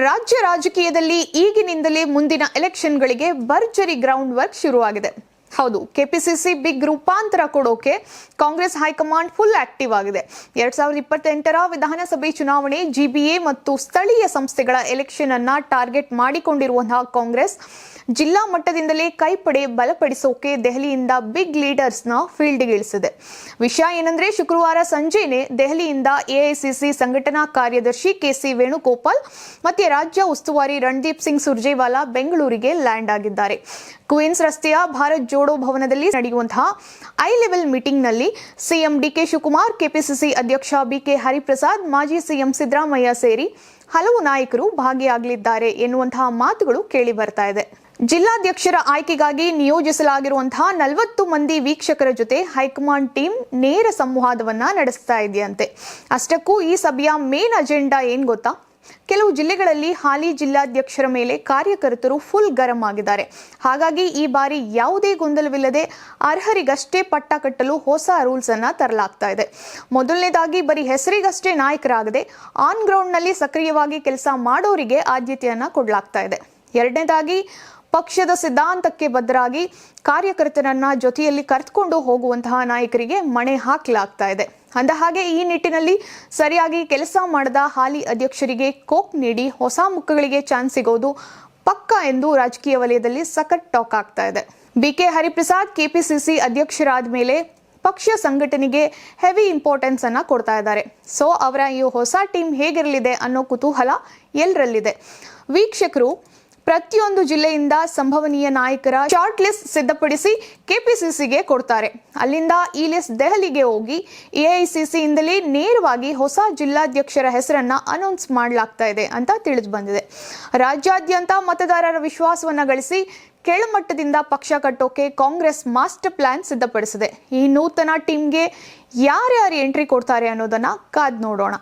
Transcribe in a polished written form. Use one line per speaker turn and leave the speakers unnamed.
ರಾಜ್ಯ ರಾಜಕೀಯದಲ್ಲಿ ಈಗಿನಿಂದಲೇ ಮುಂದಿನ ಎಲೆಕ್ಷನ್ಗಳಿಗೆ ಭರ್ಜರಿ ಗ್ರೌಂಡ್ ವರ್ಕ್ ಶುರುವಾಗಿದೆ. ಹೌದು, ಕೆಪಿಸಿಸಿ ಬಿಗ್ ರೂಪಾಂತರ ಕೊಡೋಕೆ ಕಾಂಗ್ರೆಸ್ ಹೈಕಮಾಂಡ್ ಫುಲ್ ಆಕ್ಟಿವ್ ಆಗಿದೆ. 2028ರ ವಿಧಾನಸಭೆ ಚುನಾವಣೆ, ಜಿಬಿಎ ಮತ್ತು ಸ್ಥಳೀಯ ಸಂಸ್ಥೆಗಳ ಎಲೆಕ್ಷನ್ ಅನ್ನ ಟಾರ್ಗೆಟ್ ಮಾಡಿಕೊಂಡಿರುವಂತಹ ಕಾಂಗ್ರೆಸ್ ಜಿಲ್ಲಾ ಮಟ್ಟದಿಂದಲೇ ಕೈಪಡೆ ಬಲಪಡಿಸೋಕೆ ದೆಹಲಿಯಿಂದ ಬಿಗ್ ಲೀಡರ್ಸ್ ನ ಫೀಲ್ಡ್ ಇಳಿಸಿದೆ. ವಿಷಯ ಏನಂದ್ರೆ, ಶುಕ್ರವಾರ ಸಂಜೆನೆ ದೆಹಲಿಯಿಂದ ಎಐಸಿಸಿ ಸಂಘಟನಾ ಕಾರ್ಯದರ್ಶಿ ಕೆಸಿ ವೇಣುಗೋಪಾಲ್ ಮತ್ತೆ ರಾಜ್ಯ ಉಸ್ತುವಾರಿ ರಣದೀಪ್ ಸಿಂಗ್ ಸುರ್ಜೇವಾಲಾ ಬೆಂಗಳೂರಿಗೆ ಲ್ಯಾಂಡ್ ಆಗಿದ್ದಾರೆ. ಕ್ವೀನ್ಸ್ ರಸ್ತೆಯ ಭಾರತ್ ಜೋಡೋ ಭವನದಲ್ಲಿ ನಡೆಯುವಂತಹ ಐ ಲೆವೆಲ್ ಮೀಟಿಂಗ್ ನಲ್ಲಿ ಸಿಎಂ ಡಿಕೆ ಶಿವಕುಮಾರ್, ಕೆಪಿಸಿಸಿ ಅಧ್ಯಕ್ಷ ಬಿಕೆ ಹರಿಪ್ರಸಾದ್, ಮಾಜಿ ಸಿಎಂ ಸಿದ್ದರಾಮಯ್ಯ ಸೇರಿ ಹಲವು ನಾಯಕರು ಭಾಗಿಯಾಗಲಿದ್ದಾರೆ ಎನ್ನುವಂತಹ ಮಾತುಗಳು ಕೇಳಿ ಬರ್ತಾ ಇದೆ. ಜಿಲ್ಲಾಧ್ಯಕ್ಷರ ಆಯ್ಕೆಗಾಗಿ ನಿಯೋಜಿಸಲಾಗಿರುವಂತಹ 40 ಮಂದಿ ವೀಕ್ಷಕರ ಜೊತೆ ಹೈಕಮಾಂಡ್ ಟೀಮ್ ನೇರ ಸಂವಾದವನ್ನ ನಡೆಸ್ತಾ ಇದೆಯಂತೆ. ಅಷ್ಟಕ್ಕೂ ಈ ಸಭೆಯ ಮೇನ್ ಅಜೆಂಡಾ ಏನ್ ಗೊತ್ತಾ? ಕೆಲವು ಜಿಲ್ಲೆಗಳಲ್ಲಿ ಹಾಲಿ ಜಿಲ್ಲಾಧ್ಯಕ್ಷರ ಮೇಲೆ ಕಾರ್ಯಕರ್ತರು ಫುಲ್ ಗರಂ ಆಗಿದ್ದಾರೆ. ಹಾಗಾಗಿ ಈ ಬಾರಿ ಯಾವುದೇ ಗೊಂದಲವಿಲ್ಲದೆ ಅರ್ಹರಿಗಷ್ಟೇ ಪಟ್ಟ ಕಟ್ಟಲು ಹೊಸ ರೂಲ್ಸ್ ಅನ್ನ ತರಲಾಗ್ತಾ ಇದೆ. ಮೊದಲನೇದಾಗಿ ಬರೀ ಹೆಸರಿಗಷ್ಟೇ ನಾಯಕರಾಗದೆ ಆನ್ ಗ್ರೌಂಡ್ ನಲ್ಲಿ ಸಕ್ರಿಯವಾಗಿ ಕೆಲಸ ಮಾಡೋರಿಗೆ ಆದ್ಯತೆಯನ್ನ ಕೊಡಲಾಗ್ತಾ ಇದೆ. ಎರಡನೇದಾಗಿ ಪಕ್ಷದ ಸಿದ್ಧಾಂತಕ್ಕೆ ಬದ್ಧರಾಗಿ ಕಾರ್ಯಕರ್ತರನ್ನ ಜೊತೆಯಲ್ಲಿ ಕರೆದುಕೊಂಡು ಹೋಗುವಂತಹ ನಾಯಕರಿಗೆ ಮಣೆ ಹಾಕಲಾಗ್ತಾ ಇದೆ. ಅಂದಹಾಗೆ ಈ ನಿಟ್ಟಿನಲ್ಲಿ ಸರಿಯಾಗಿ ಕೆಲಸ ಮಾಡದ ಹಾಲಿ ಅಧ್ಯಕ್ಷರಿಗೆ ಕೋಕ್ ನೀಡಿ ಹೊಸ ಮುಖಗಳಿಗೆ ಚಾನ್ಸ್ ಸಿಗೋದು ಪಕ್ಕಾ ಎಂದು ರಾಜಕೀಯ ವಲಯದಲ್ಲಿ ಸಖತ್ ಟಾಕ್ ಆಗ್ತಾ ಇದೆ. ಬಿಕೆ ಹರಿಪ್ರಸಾದ್ ಕೆಪಿಸಿಸಿ ಅಧ್ಯಕ್ಷರಾದ ಮೇಲೆ ಪಕ್ಷ ಸಂಘಟನೆಗೆ ಹೆವಿ ಇಂಪಾರ್ಟೆನ್ಸ್ ಅನ್ನ ಕೊಡ್ತಾ ಇದ್ದಾರೆ. ಸೊ ಅವರ ಈ ಹೊಸ ಟೀಮ್ ಹೇಗಿರಲಿದೆ ಅನ್ನೋ ಕುತೂಹಲ ಎಲ್ಲರಲ್ಲಿದೆ. ವೀಕ್ಷಕರು ಪ್ರತಿಯೊಂದು ಜಿಲ್ಲೆಯಿಂದ ಸಂಭವನೀಯ ನಾಯಕರ ಶಾರ್ಟ್ ಲಿಸ್ಟ್ ಸಿದ್ಧಪಡಿಸಿ ಕೆಪಿಸಿಸಿಗೆ ಕೊಡ್ತಾರೆ. ಅಲ್ಲಿಂದ ಈ ಲಿಸ್ಟ್ ದೆಹಲಿಗೆ ಹೋಗಿ ಎಐಸಿಸಿ ಇಂದಲೇ ನೇರವಾಗಿ ಹೊಸ ಜಿಲ್ಲಾಧ್ಯಕ್ಷರ ಹೆಸರನ್ನ ಅನೌನ್ಸ್ ಮಾಡಲಾಗ್ತಾ ಇದೆ ಅಂತ ತಿಳಿದು ಬಂದಿದೆ. ರಾಜ್ಯಾದ್ಯಂತ ಮತದಾರರ ವಿಶ್ವಾಸವನ್ನ ಗಳಿಸಿ ಕೆಳಮಟ್ಟದಿಂದ ಪಕ್ಷ ಕಟ್ಟೋಕೆ ಕಾಂಗ್ರೆಸ್ ಮಾಸ್ಟರ್ ಪ್ಲಾನ್ ಸಿದ್ಧಪಡಿಸಿದೆ. ಈ ನೂತನ ಟೀಮ್ಗೆ ಯಾರ್ಯಾರು ಎಂಟ್ರಿ ಕೊಡ್ತಾರೆ ಅನ್ನೋದನ್ನ ಕಾದ್ ನೋಡೋಣ.